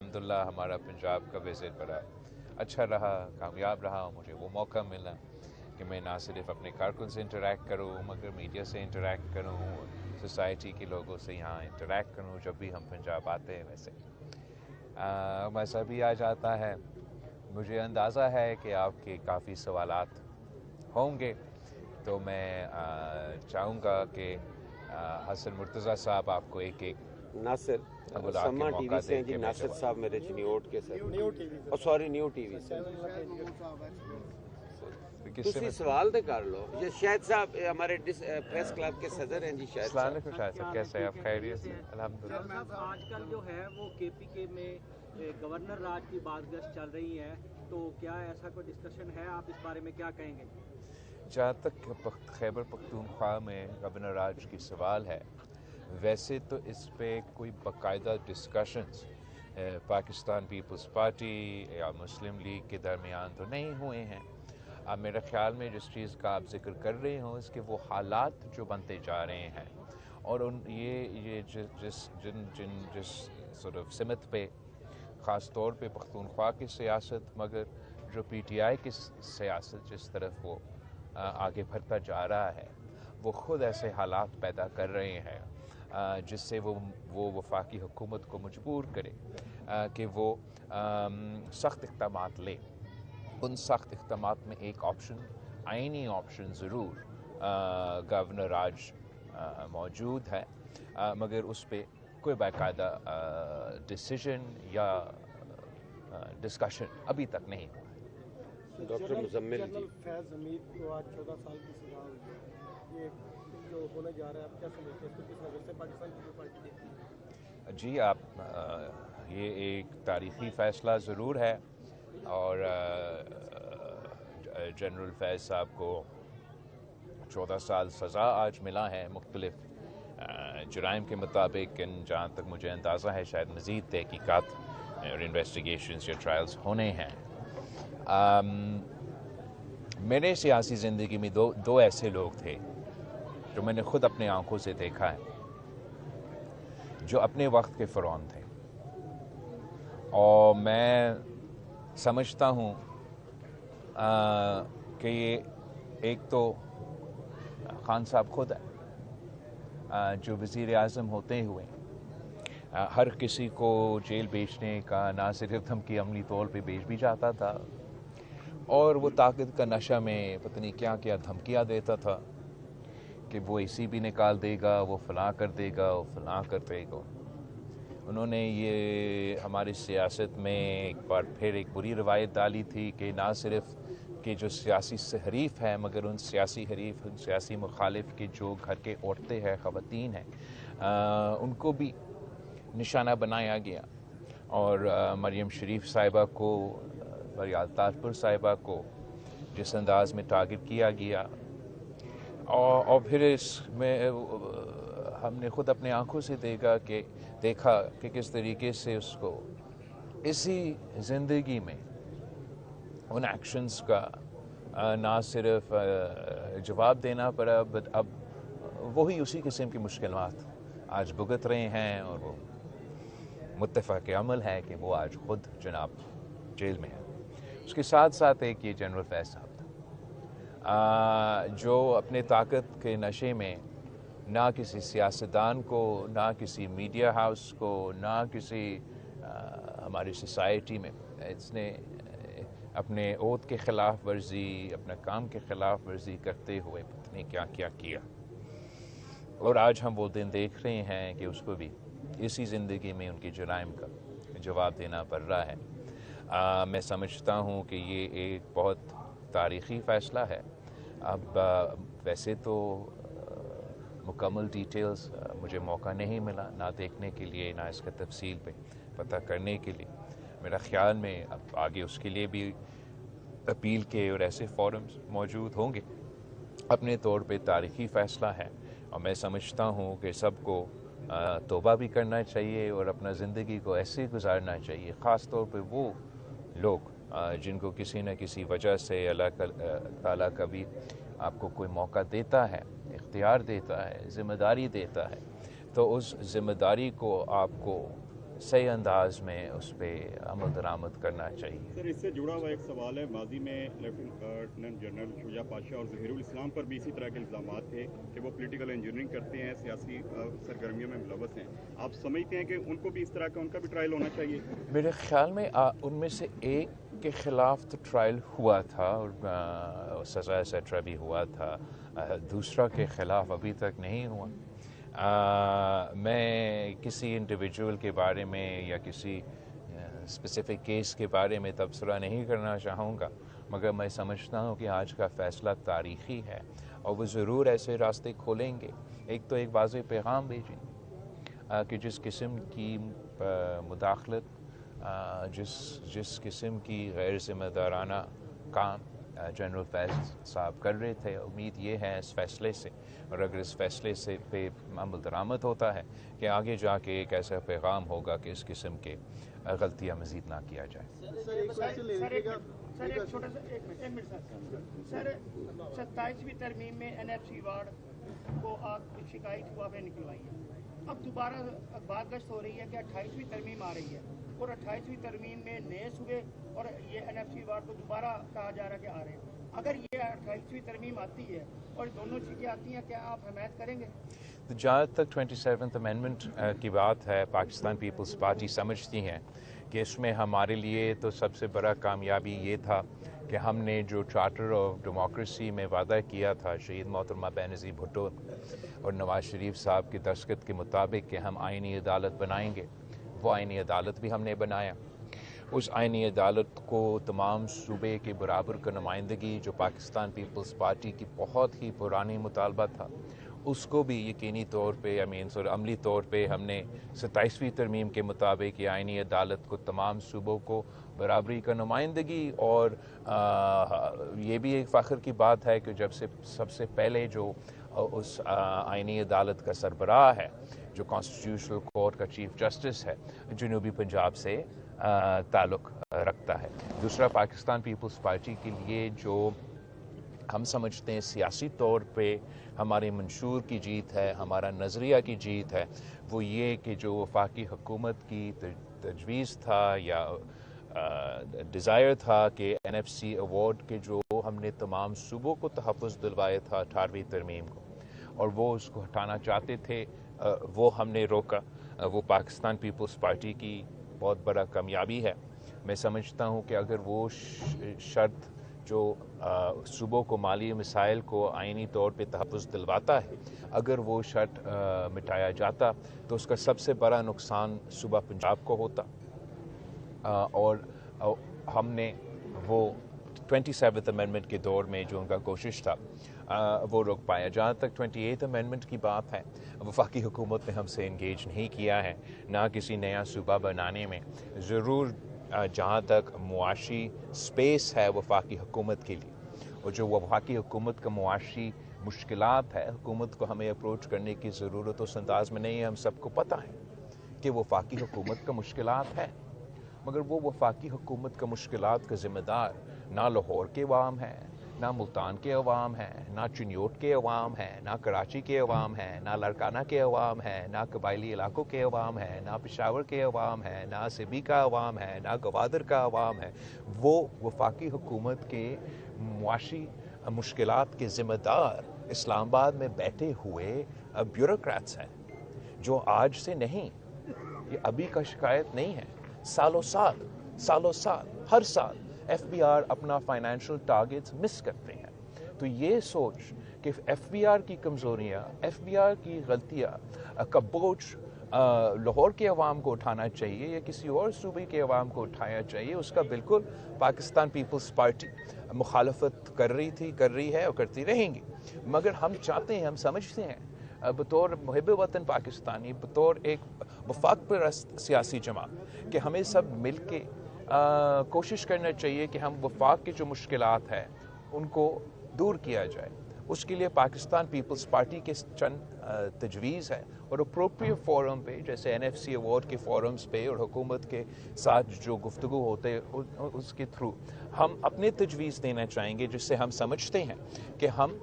الحمدللہ ہمارا پنجاب کا وزٹ بڑا اچھا رہا، کامیاب رہا. مجھے وہ موقع ملا کہ میں نہ صرف اپنے کارکن سے انٹریکٹ کروں مگر میڈیا سے انٹریکٹ کروں، سوسائٹی کے لوگوں سے یہاں انٹریکٹ کروں. جب بھی ہم پنجاب آتے ہیں ویسے مزہ بھی آ جاتا ہے. مجھے اندازہ ہے کہ آپ کے کافی سوالات ہوں گے، تو میں چاہوں گا کہ حسن مرتضیٰ صاحب آپ کو ایک ناصر بلا کے سما ٹی موقع وی سے دے ہیں جی، کے میں ناصر صاحب میرے چنیوٹ کے سر، سوری نیو ٹی وی سے. تسی سوال تو کر لو. یہ شاہد صاحب ہمارے پریس کلب کے صدر ہیں جی. شاہد السلام صاحب علیکم. شاہد صاحب کیسے ہیں آپ؟ خیریت سے؟ الحمدللہ. آج کل جو ہے وہ کے پی کے میں گورنر راج کی بات گشت چل رہی ہے، تو کیا ایسا کوئی ڈسکشن ہے؟ آپ اس بارے میں کیا کہیں گے؟ جہاں تک خیبر پختونخوا میں گورنر راج کی سوال ہے، ویسے تو اس پہ کوئی باقاعدہ ڈسکشنز پاکستان پیپلز پارٹی یا مسلم لیگ کے درمیان تو نہیں ہوئے ہیں. میرے خیال میں جس چیز کا آپ ذکر کر رہے ہوں اس کے وہ حالات جو بنتے جا رہے ہیں، اور یہ جس سمت پہ خاص طور پہ پختونخوا کی سیاست، مگر جو پی ٹی آئی کی سیاست جس طرف وہ آگے بڑھتا جا رہا ہے، وہ خود ایسے حالات پیدا کر رہے ہیں جس سے وہ وفاقی حکومت کو مجبور کرے کہ وہ سخت اقدامات لے. ان سخت اقدامات میں ایک آپشن، آئینی آپشن ضرور گورنر راج موجود ہے، مگر اس پہ کوئی باقاعدہ ڈیسیژن یا ڈسکشن ابھی تک نہیں ہوا. ڈاکٹر مزمل جی. فیض حمید کو آج 14 سال کی سزا ہوئی ہے، یہ جو ہونے جا رہا ہے آپ کیا سمجھتے ہیں؟ اس کو کس نظر سے پاکستان پیپلز پارٹی دیکھتی ہے؟ جی یہ ایک تاریخی فیصلہ ضرور ہے، اور جنرل فیض صاحب کو 14 سال سزا آج ملا ہے مختلف جرائم کے مطابق. جہاں تک مجھے اندازہ ہے شاید مزید تحقیقات اور انویسٹیگیشنز یا ٹرائلز ہونے ہیں. میرے سیاسی زندگی میں دو ایسے لوگ تھے جو میں نے خود اپنے آنکھوں سے دیکھا ہے، جو اپنے وقت کے فرعون تھے، اور میں سمجھتا ہوں کہ یہ ایک تو خان صاحب خود ہے، جو وزیر اعظم ہوتے ہوئے ہر کسی کو جیل بھیجنے کا نہ صرف دھمکی عملی طور پہ بھیج بھی جاتا تھا، اور وہ طاقت کا نشہ میں پتہ نہیں کیا کیا دھمکیاں دیتا تھا کہ وہ اسی بھی نکال دے گا، وہ فلاں کر دے گا، وہ فلاں کر دے گا. انہوں نے یہ ہماری سیاست میں ایک بار پھر ایک بری روایت ڈالی تھی کہ نہ صرف کہ جو سیاسی حریف ہیں، مگر ان سیاسی حریف، ان سیاسی مخالف کے جو گھر کے عورتیں ہیں، خواتین ہیں، ان کو بھی نشانہ بنایا گیا. اور مریم شریف صاحبہ کو، بریال تاجپور صاحبہ کو جس انداز میں ٹارگٹ کیا گیا، اور پھر اس میں ہم نے خود اپنے آنکھوں سے دیکھا کہ کس طریقے سے اس کو اسی زندگی میں ان ایکشنز کا نہ صرف جواب دینا پڑا، بٹ اب وہی اسی قسم کی مشکلات آج بھگت رہے ہیں، اور وہ متفق عمل ہے کہ وہ آج خود جناب جیل میں ہے. اس کے ساتھ ساتھ ایک یہ جنرل فیض صاحب تھا، جو اپنے طاقت کے نشے میں نہ کسی سیاستدان کو، نہ کسی میڈیا ہاؤس کو، نہ کسی ہماری سوسائٹی میں، اس نے اپنے عہد کے خلاف ورزی، اپنے کام کے خلاف ورزی کرتے ہوئے پتہ نہیں کیا کیا کیا. اور آج ہم وہ دن دیکھ رہے ہیں کہ اس کو بھی اسی زندگی میں ان کی جرائم کا جواب دینا پڑ رہا ہے. میں سمجھتا ہوں کہ یہ ایک بہت تاریخی فیصلہ ہے. اب ویسے تو مکمل ڈیٹیلز مجھے موقع نہیں ملا نہ دیکھنے کے لیے، نہ اس کا تفصیل پہ پتہ کرنے کے لیے. میرا خیال میں اب آگے اس کے لیے بھی اپیل کے اور ایسے فورمز موجود ہوں گے. اپنے طور پہ تاریخی فیصلہ ہے، اور میں سمجھتا ہوں کہ سب کو توبہ بھی کرنا چاہیے اور اپنا زندگی کو ایسے گزارنا چاہیے، خاص طور پہ وہ لوگ جن کو کسی نہ کسی وجہ سے اللہ تعالیٰ کبھی آپ کو کوئی موقع دیتا ہے، اختیار دیتا ہے، ذمہ داری دیتا ہے، تو اس ذمہ داری کو آپ کو صحیح انداز میں اس پہ عمل درآمد کرنا چاہیے. سر اس سے جڑا ہوا ایک سوال ہے، ماضی میں لیفٹیننٹ جنرل شجاع پاشا اور ظہیر الاسلام پر بھی اسی طرح کے الزامات تھے کہ وہ پولیٹیکل انجینئرنگ کرتے ہیں، سیاسی سرگرمیوں میں ملوث ہیں. آپ سمجھتے ہیں کہ ان کو بھی اس طرح کا ان کا بھی ٹرائل ہونا چاہیے؟ میرے خیال میں ان میں سے ایک کے خلاف تو ٹرائل ہوا تھا اور سزا ایٹسٹرا بھی ہوا تھا، دوسرا کے خلاف ابھی تک نہیں ہوا. میں کسی انڈیویجول کے بارے میں یا کسی اسپیسیفک کیس کے بارے میں تبصرہ نہیں کرنا چاہوں گا، مگر میں سمجھتا ہوں کہ آج کا فیصلہ تاریخی ہے اور وہ ضرور ایسے راستے کھولیں گے. ایک تو ایک واضح پیغام بھیجیں کہ جس قسم کی مداخلت، جس قسم کی غیر ذمہ دارانہ کام جنرل فیض صاحب کر رہے تھے، امید یہ ہے اس فیصلے سے، اور اگر اس فیصلے سے پہ عمل درآمد ہوتا ہے کہ آگے جا کے ایک ایسا پیغام ہوگا کہ اس قسم کے غلطیاں مزید نہ کیا جائے. سر ایک چھوٹا سا ایک منٹ سر 27ویں ترمیم میں NFC ایوارڈ کو آپ شکایت کو آپ نے نکلوائی ہے، اب دوبارہ بات گشت ہو رہی ہے کہ 28ویں ترمیم آ رہی ہے اور 28ویں ترمیم میں نئے صوبے اور یہ NFC ایوارڈ کو دوبارہ کہا جا رہا ہے کہ آ رہے ہیں. اگر یہ 28ویں ترمیم آتی ہے اور دونوں چیزیں آتی ہیں، کیا آپ حمایت کریں گے؟ جہاں تک 27th امینڈمنٹ کی بات ہے، پاکستان پیپلز پارٹی سمجھتی ہیں کہ اس میں ہمارے لیے تو سب سے بڑا کامیابی یہ تھا کہ ہم نے جو چارٹر آف ڈیموکریسی میں وعدہ کیا تھا شہید محترمہ بینظیر بھٹو اور نواز شریف صاحب کی دستخط کے مطابق کہ ہم آئینی عدالت بنائیں گے، وہ آئینی عدالت بھی ہم نے بنایا. اس آئینی عدالت کو تمام صوبے کے برابر کا نمائندگی جو پاکستان پیپلز پارٹی کی بہت ہی پرانی مطالبہ تھا، اس کو بھی یقینی طور پہ عملی طور پہ ہم نے 27ویں ترمیم کے مطابق یہ آئینی عدالت کو تمام صوبوں کو برابری کا نمائندگی. اور یہ بھی ایک فخر کی بات ہے کہ جب سے سب سے پہلے جو اس آئینی عدالت کا سربراہ ہے، جو کانسٹیٹیوشنل کورٹ کا چیف جسٹس ہے، جنوبی پنجاب سے تعلق رکھتا ہے. دوسرا، پاکستان پیپلز پارٹی کے لیے جو ہم سمجھتے ہیں سیاسی طور پہ ہمارے منشور کی جیت ہے، ہمارا نظریہ کی جیت ہے، وہ یہ کہ جو وفاقی حکومت کی تجویز تھا یا ڈیزائر تھا کہ NFC ایوارڈ کے جو ہم نے تمام صوبوں کو تحفظ دلوائے تھا 18ویں ترمیم کو، اور وہ اس کو ہٹانا چاہتے تھے، وہ ہم نے روکا. وہ پاکستان پیپلز پارٹی کی بہت بڑا کامیابی ہے. میں سمجھتا ہوں کہ اگر وہ شرط جو صوبوں کو مالی مسائل کو آئینی طور پہ تحفظ دلواتا ہے، اگر وہ شرط مٹایا جاتا تو اس کا سب سے بڑا نقصان صوبہ پنجاب کو ہوتا، اور ہم نے وہ 27th امینڈمنٹ کے دور میں جو ان کا کوشش تھا وہ روک پایا. جہاں تک 28th امینڈمنٹ کی بات ہے، وفاقی حکومت نے ہم سے انگیج نہیں کیا ہے، نہ کسی نیا صوبہ بنانے میں. ضرور جہاں تک معاشی سپیس ہے وفاقی حکومت کے لیے، اور جو وفاقی حکومت کا معاشی مشکلات ہے، حکومت کو ہمیں اپروچ کرنے کی ضرورت اس انداز میں نہیں ہے. ہم سب کو پتہ ہے کہ وفاقی حکومت کا مشکلات ہے، مگر وہ وفاقی حکومت کا مشکلات کا ذمہ دار نہ لاہور کے عوام ہیں، نہ ملتان کے عوام ہیں، نہ چنیوٹ کے عوام ہیں، نہ کراچی کے عوام ہیں، نہ لاڑکانہ کے عوام ہیں، نہ قبائلی علاقوں کے عوام ہیں، نہ پشاور کے عوام ہیں، نہ سبی کا عوام ہے، نہ گوادر کا عوام ہے. وہ وفاقی حکومت کے معاشی مشکلات کے ذمہ دار اسلام آباد میں بیٹھے ہوئے بیوروکریٹس ہیں، جو آج سے نہیں، یہ ابھی کا شکایت نہیں ہے. سالوں سال ہر سال FBR اپنا فائنینشل ٹارگیٹس مس کرتے ہیں. تو یہ سوچ کہ FBR کی کمزوریاں، FBR کی غلطیاں کا بوجھ لاہور کے عوام کو اٹھانا چاہیے یا کسی اور صوبے کے عوام کو اٹھانا چاہیے، اس کا بالکل پاکستان پیپلز پارٹی مخالفت کر رہی ہے اور کرتی رہیں گی. مگر ہم چاہتے ہیں، ہم سمجھتے ہیں بطور محب وطن پاکستانی، بطور ایک وفاق پرست سیاسی جماعت، کہ ہمیں سب مل کے کوشش کرنا چاہیے کہ ہم وفاق کے جو مشکلات ہیں ان کو دور کیا جائے. اس کے لیے پاکستان پیپلز پارٹی کے چند تجویز ہے، اور اپروپریٹ فورم پہ جیسے NFC ایوارڈ کے فورمز پہ اور حکومت کے ساتھ جو گفتگو ہوتے اس کے تھرو ہم اپنے تجویز دینا چاہیں گے، جس سے ہم سمجھتے ہیں کہ ہم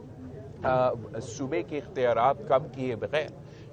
صوبے کے اختیارات کم کیے بغیر